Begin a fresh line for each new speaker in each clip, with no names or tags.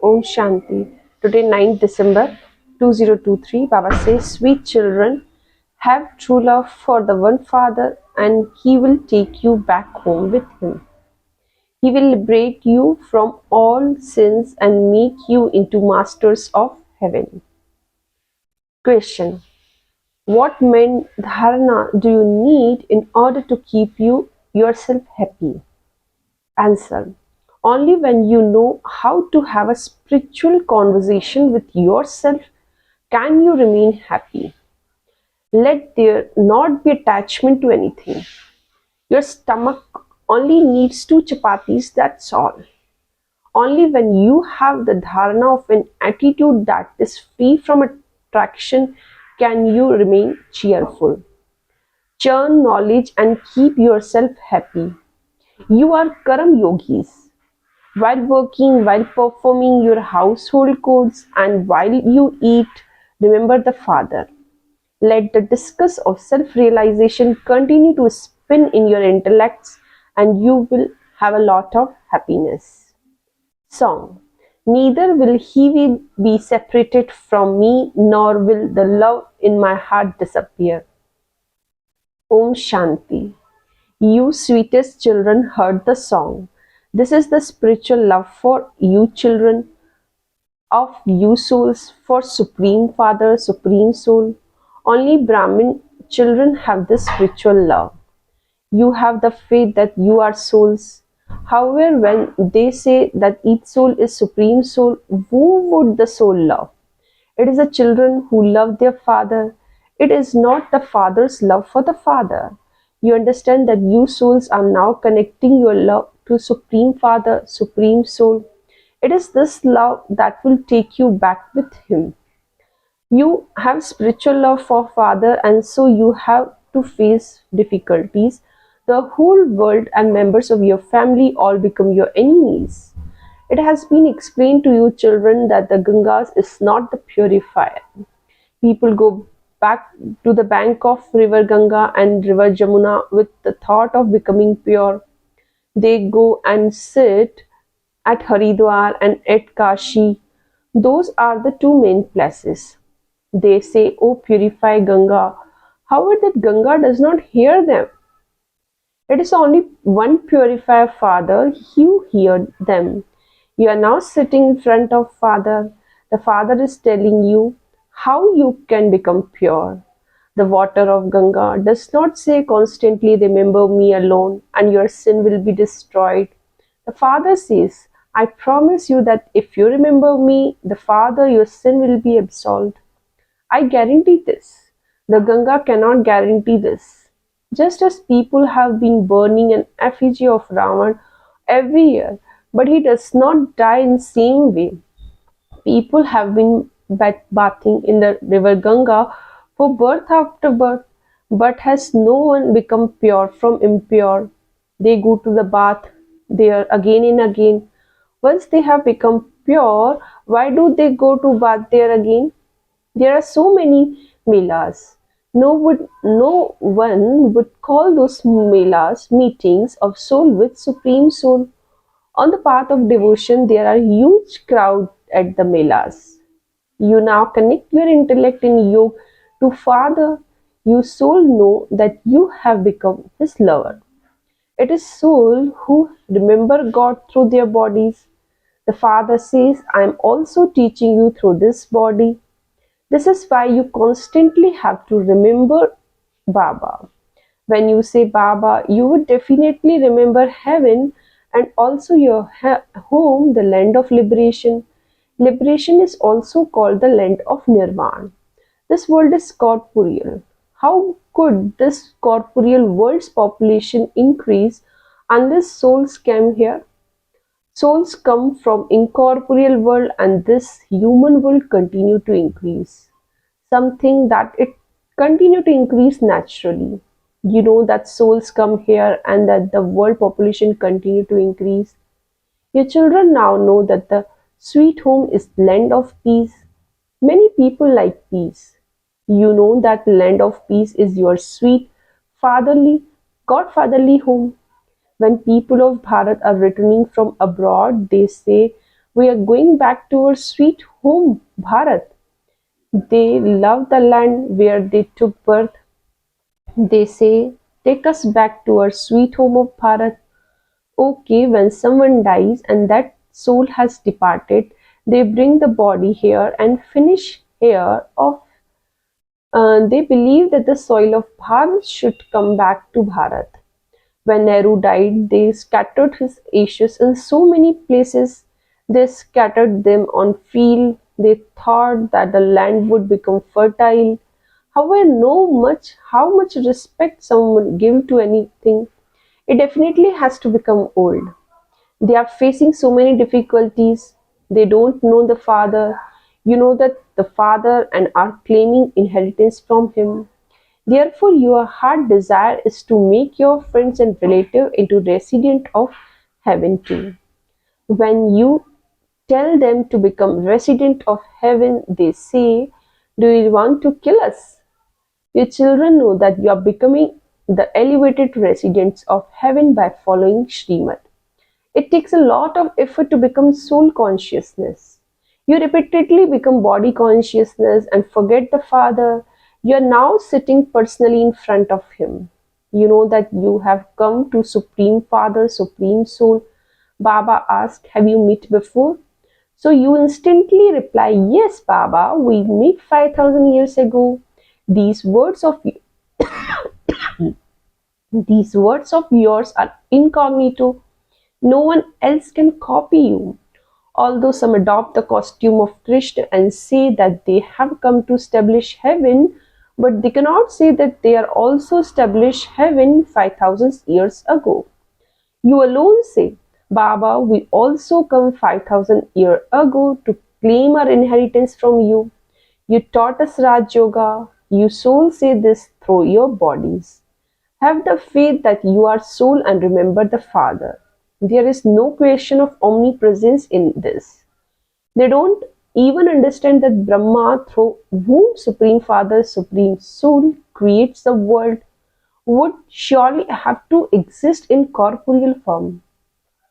Om Shanti. Today 9th December 2023, Baba says, sweet children, have true love for the one Father and He will take you back home with Him. He will liberate you from all sins and make you into masters of heaven. Question. What main dharana do you need in order to keep yourself happy? Answer. Only when you know how to have a spiritual conversation with yourself can you remain happy. Let there not be attachment to anything. Your stomach only needs 2 chapatis, that's all. Only when you have the dharana of an attitude that is free from attraction can you remain cheerful. Churn knowledge and keep yourself happy. You are Karam yogis. While working, while performing your household chores, and while you eat, remember the Father. Let the discus of self-realization continue to spin in your intellects and you will have a lot of happiness. Song. Neither will he be separated from me, nor will the love in my heart disappear. Om Shanti. You sweetest children heard the song. This is the spiritual love for you children of you souls for Supreme Father, Supreme Soul. Only Brahmin children have this spiritual love. You have the faith that you are souls. However, when they say that each soul is Supreme Soul, who would the soul love? It is the children who love their father. It is not the father's love for the father. You understand that you souls are now connecting your love to Supreme Father, Supreme Soul. It is this love that will take you back with Him. You have spiritual love for Father and so you have to face difficulties. The whole world and members of your family all become your enemies. It has been explained to you children that the Gangas is not the purifier. People go back to the bank of river Ganga and river Jamuna with the thought of becoming pure. They go and sit at Haridwar and at Kashi. Those are the two main places. They say, oh, purify Ganga. However, that Ganga does not hear them. It is only one purifier Father, you hear them. You are now sitting in front of Father. The Father is telling you how you can become pure. The water of Ganga does not say constantly, remember me alone and your sin will be destroyed. The Father says, I promise you that if you remember me, the Father, your sin will be absolved. I guarantee this. The Ganga cannot guarantee this. Just as people have been burning an effigy of Ravan every year, but he does not die in the same way. People have been bathing in the river Ganga for birth after birth, but has no one become pure from impure. They go to the bath there again and again. Once they have become pure, why do they go to bath there again? There are so many melas. No one would call those melas meetings of soul with Supreme Soul. On the path of devotion, there are huge crowds at the melas. You now connect your intellect in yoga to Father. You soul know that you have become His lover. It is soul who remember God through their bodies. The Father says, I am also teaching you through this body. This is why you constantly have to remember Baba. When you say Baba, you would definitely remember heaven and also your home, the land of liberation. Liberation is also called the land of Nirvana. This world is corporeal. How could this corporeal world's population increase unless souls came here? Souls come from incorporeal world and this human world continue to increase. Something that it continue to increase naturally. You know that souls come here and that the world population continue to increase. Your children now know that the sweet home is land of peace. Many people like peace. You know that land of peace is your sweet, fatherly, godfatherly home. When people of Bharat are returning from abroad, they say, We are going back to our sweet home, Bharat. They love the land where they took birth. They say, take us back to our sweet home of Bharat. Okay, when someone dies and that soul has departed, they bring the body here and finish here off. They believe that the soil of Bharat should come back to Bharat. When Nehru died, they scattered his ashes in so many places. They scattered them on field. They thought that the land would become fertile. However, no much how much respect someone give to anything, it definitely has to become old. They are facing so many difficulties. They don't know the father. You know that the father and are claiming inheritance from him. Therefore, your heart desire is to make your friends and relatives into resident of heaven too. When you tell them to become resident of heaven, they say, do you want to kill us? Your children know that you are becoming the elevated residents of heaven by following Srimad. It takes a lot of effort to become soul consciousness. You repeatedly become body consciousness and forget the Father. You are now sitting personally in front of Him. You know that you have come to Supreme Father, Supreme Soul. Baba asked, have you met before? So you instantly reply, yes, Baba, we met 5,000 years ago. These words of these words of yours are incognito. No one else can copy you. Although some adopt the costume of Krishna and say that they have come to establish heaven, but they cannot say that they are also established heaven 5,000 years ago. You alone say, Baba, we also come 5,000 years ago to claim our inheritance from you. You taught us Raj Yoga. You soul say this through your bodies. Have the faith that you are soul and remember the Father. There is no question of omnipresence in this. They don't even understand that Brahma, through whom Supreme Father, Supreme Soul creates the world, would surely have to exist in corporeal form.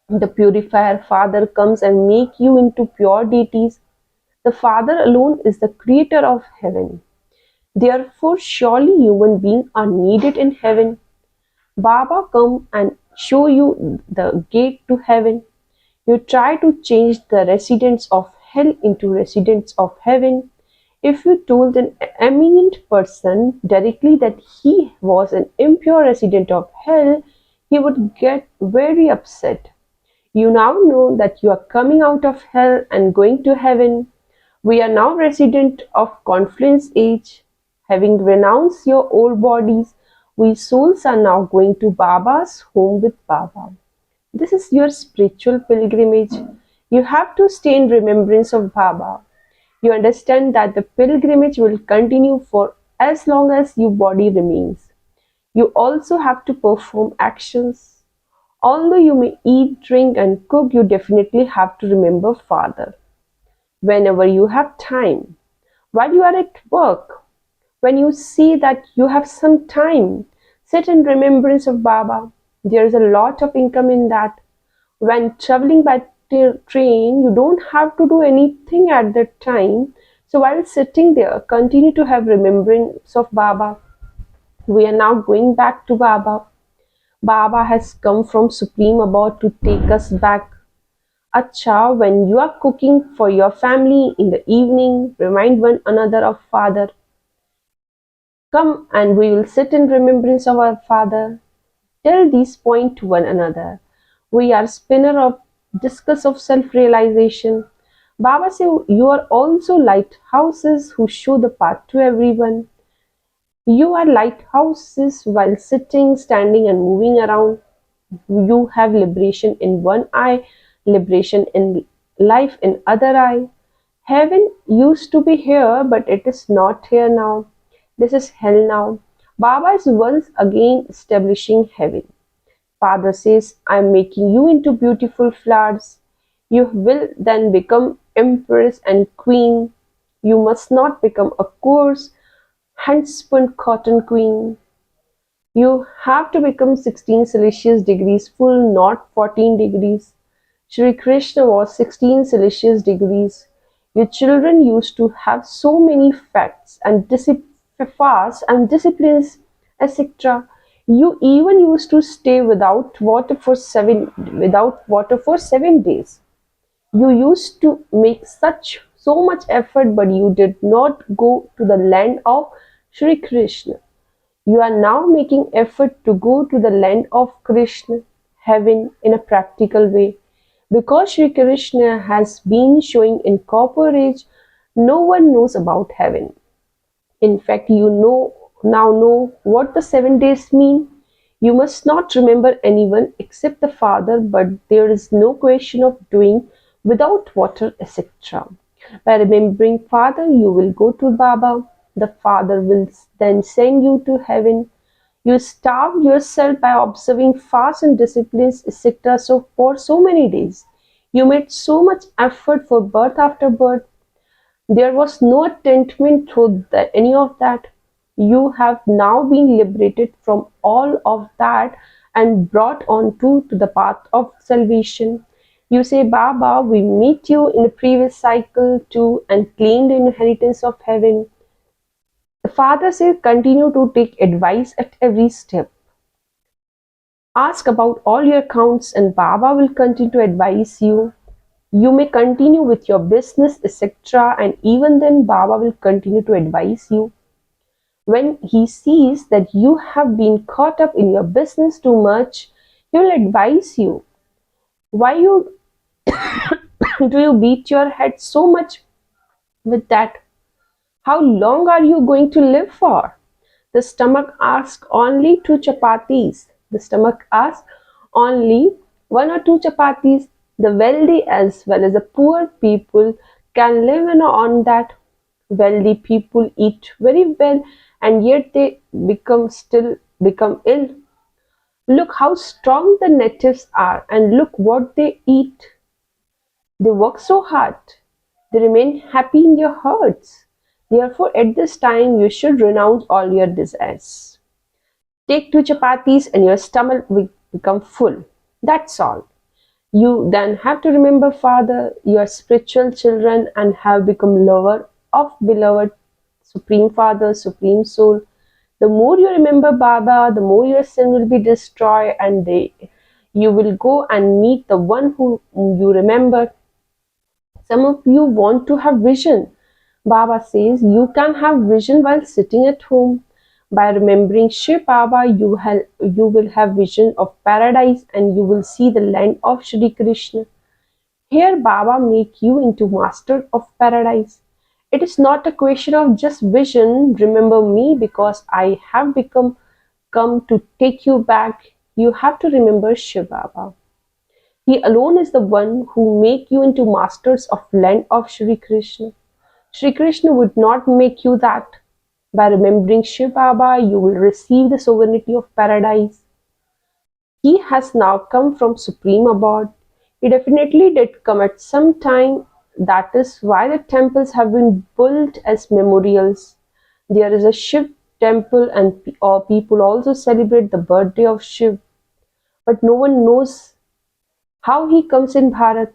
The purifier Father comes and make you into pure deities. The Father alone is the creator of heaven. Therefore, surely human beings are needed in heaven. Baba come and show you the gate to heaven. You try to change the residents of hell into residents of heaven. If you told an eminent person directly that he was an impure resident of hell, he would get very upset. You now know that you are coming out of hell and going to heaven. We are now resident of confluence age. Having renounced your old bodies, we souls are now going to Baba's home with Baba. This is your spiritual pilgrimage. You have to stay in remembrance of Baba. You understand that the pilgrimage will continue for as long as your body remains. You also have to perform actions. Although you may eat, drink, and cook, you definitely have to remember Father. Whenever you have time, while you are at work, when you see that you have some time, sit in remembrance of Baba. There is a lot of income in that. When traveling by train, you don't have to do anything at that time. So while sitting there, continue to have remembrance of Baba. We are now going back to Baba. Baba has come from Supreme Abode to take us back. Acha, when you are cooking for your family in the evening, remind one another of Father. Come and we will sit in remembrance of our Father. Tell these points to one another. We are spinner of discus of self-realization. Baba says you are also lighthouses who show the path to everyone. You are lighthouses while sitting, standing and moving around. You have liberation in one eye, liberation in life in other eye. Heaven used to be here, but it is not here now. This is hell now. Baba is once again establishing heaven. Father says, I am making you into beautiful flowers. You will then become empress and queen. You must not become a coarse, hand-spun cotton queen. You have to become 16 Celsius degrees full, not 14 degrees. Shri Krishna was 16 Celsius degrees. Your children used to have so many facts and fasts and disciplines, etc. You even used to stay without water for 7 days. You used to make so much effort, but you did not go to the land of Shri Krishna. You are now making effort to go to the land of Krishna, heaven, in a practical way. Because Shri Krishna has been showing in Copper Age, no one knows about heaven. In fact, you now know what the 7 days mean. You must not remember anyone except the Father, but there is no question of doing without water, etc. By remembering Father, you will go to Baba. The Father will then send you to heaven. You starved yourself by observing fasts and disciplines, etc. So for so many days, you made so much effort for birth after birth. There was no attachment to any of that. You have now been liberated from all of that and brought on to the path of salvation. You say, Baba, we meet you in the previous cycle too and claim the inheritance of heaven. The Father says, continue to take advice at every step. Ask about all your accounts and Baba will continue to advise you. You may continue with your business, etc. And even then, Baba will continue to advise you. When he sees that you have been caught up in your business too much, he will advise you. Why do you beat your head so much with that? How long are you going to live for? The stomach asks only 2 chapatis. The stomach asks only 1 or 2 chapatis. The wealthy as well as the poor people can live on that. Wealthy people eat very well and yet they still become ill. Look how strong the natives are and look what they eat. They work so hard. They remain happy in your hearts. Therefore, at this time, you should renounce all your desires. Take 2 chapatis and your stomach will become full. That's all. You then have to remember Father, your spiritual children, and have become lover of beloved Supreme Father, Supreme Soul. The more you remember Baba, the more your sin will be destroyed and you will go and meet the one who you remember. Some of you want to have vision. Baba says you can have vision while sitting at home. By remembering Shiv Baba, you will have vision of paradise and you will see the land of Shri Krishna. Here Baba make you into master of paradise. It is not a question of just vision. Remember me because I have come to take you back. You have to remember Shiv Baba. He alone is the one who make you into masters of land of Shri Krishna. Shri Krishna would not make you that. By remembering Shiv Baba, you will receive the sovereignty of paradise. He has now come from supreme abode. He definitely did come at some time. That is why the temples have been built as memorials. There is a Shiv temple and people also celebrate the birthday of Shiv. But no one knows how he comes in Bharat.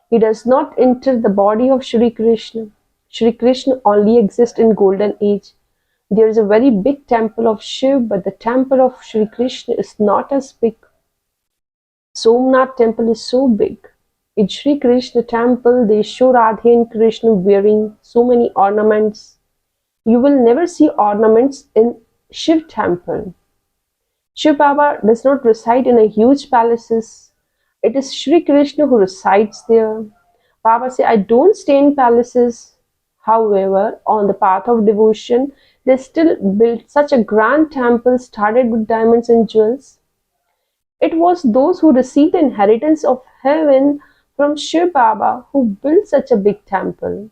He does not enter the body of Shri Krishna. Shri Krishna only exists in golden age. There is a very big temple of Shiv, but the temple of Shri Krishna is not as big. Somnath temple is so big. In Shri Krishna temple, they show Radha and Krishna wearing so many ornaments. You will never see ornaments in Shiv temple. Shiv Baba does not reside in a huge palaces. It is Shri Krishna who resides there. Baba says, I don't stay in palaces. However, on the path of devotion, they still built such a grand temple started with diamonds and jewels. It was those who received the inheritance of heaven from Shiv Baba who built such a big temple.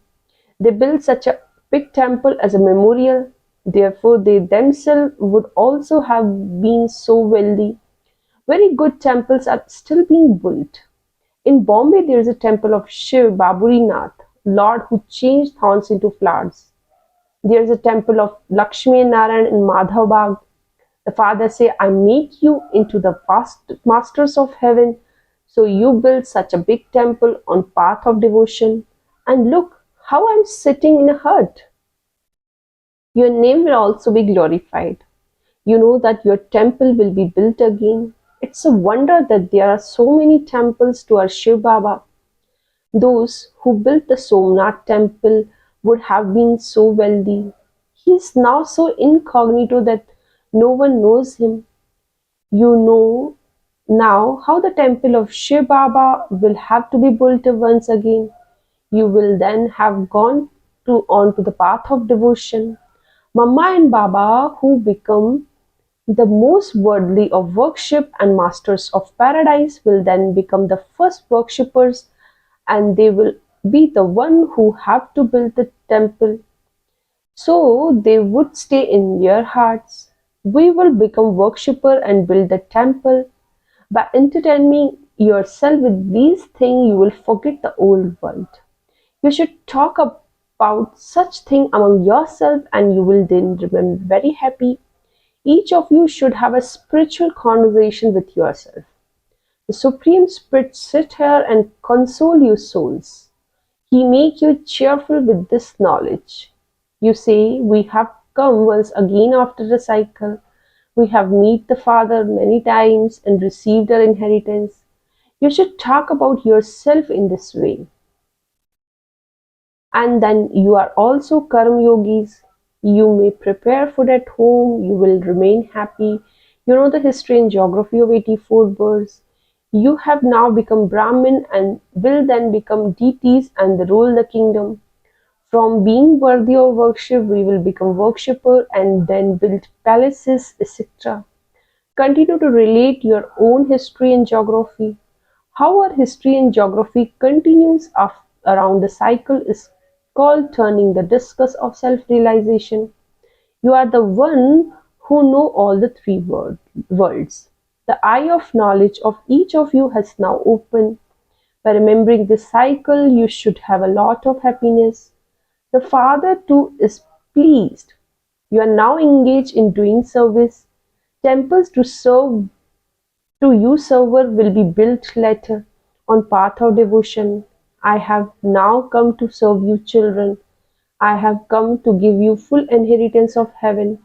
They built such a big temple as a memorial. Therefore, they themselves would also have been so wealthy. Very good temples are still being built. In Bombay, there is a temple of Shiv Baburinath, Lord who changed thorns into flowers. There is a temple of Lakshmi and Narayan in Madhavbagh. The Father say, I make you into the masters of heaven. So you built such a big temple on path of devotion, and look how I'm sitting in a hut. Your name will also be glorified. You know that your temple will be built again. It's a wonder that there are so many temples to our Shiv Baba. Those who built the Somnath temple would have been so wealthy. He is now so incognito that no one knows him. You know now how the temple of Shiv Baba will have to be built once again. You will then have gone on to the path of devotion. Mama and Baba, who become the most worldly of worship and masters of paradise, will then become the first worshippers, and they will be the one who have to build the temple. So they would stay in your hearts. We will become worshipper and build the temple. By entertaining yourself with these things, you will forget the old world. You should talk about such thing among yourself, and you will then remain very happy. Each of you should have a spiritual conversation with yourself. The Supreme Spirit sit here and console your souls. He make you cheerful with this knowledge. You say, we have come once again after the cycle. We have met the Father many times and received our inheritance. You should talk about yourself in this way. And then you are also Karma Yogis. You may prepare food at home. You will remain happy. You know the history and geography of 84 births. You have now become Brahmin and will then become deities and rule the kingdom. From being worthy of worship, we will become worshipper and then build palaces, etc. Continue to relate your own history and geography. How our history and geography continues around the cycle is called turning the discus of self-realization. You are the one who know all the three worlds. The eye of knowledge of each of you has now opened. By remembering this cycle, you should have a lot of happiness. The Father too is pleased. You are now engaged in doing service. Temples to serve to you server will be built later on path of devotion. I have now come to serve you children. I have come to give you full inheritance of heaven.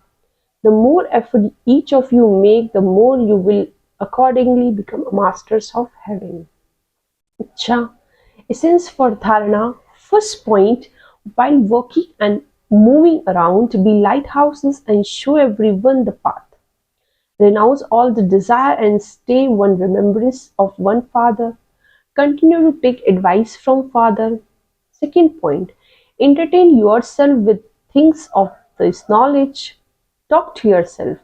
The more effort each of you make, the more you will accordingly become masters of heaven. Acha. Essence for Dharana. First point, while working and moving around, be lighthouses and show everyone the path. Renounce all the desire and stay one remembrance of one Father. Continue to take advice from Father. Second point, entertain yourself with things of this knowledge. Talk to yourself.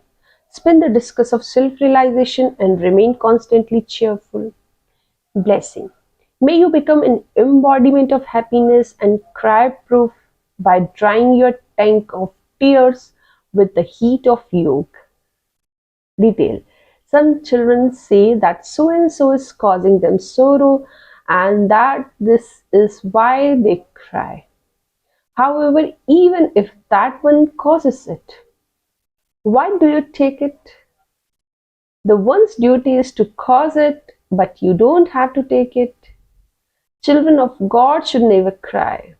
Spin the discus of self-realization and remain constantly cheerful. Blessing. May you become an embodiment of happiness and cry-proof by drying your tank of tears with the heat of yoga. Detail. Some children say that so and so is causing them sorrow and that this is why they cry. However, even if that one causes it, why do you take it? The one's duty is to cause it, but you don't have to take it. Children of God should never cry.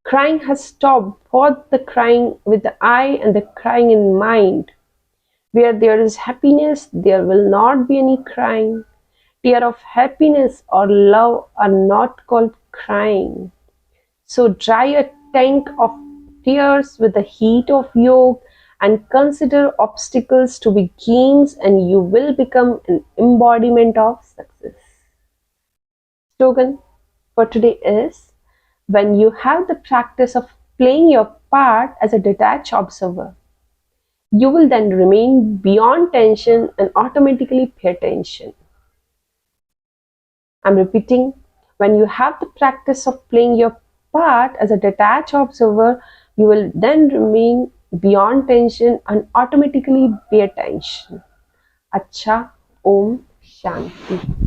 Crying has stopped, both the crying with the eye and the crying in mind. Where there is happiness, there will not be any crying. Tears of happiness or love are not called crying. So dry a tank of tears with the heat of yoga and consider obstacles to be gains, and you will become an embodiment of success. Slogan for today is, when you have the practice of playing your part as a detached observer, you will then remain beyond tension and automatically pay attention. I'm repeating, when you have the practice of playing your part as a detached observer, you will then remain beyond tension and automatically pay attention. Acha, Om Shanti.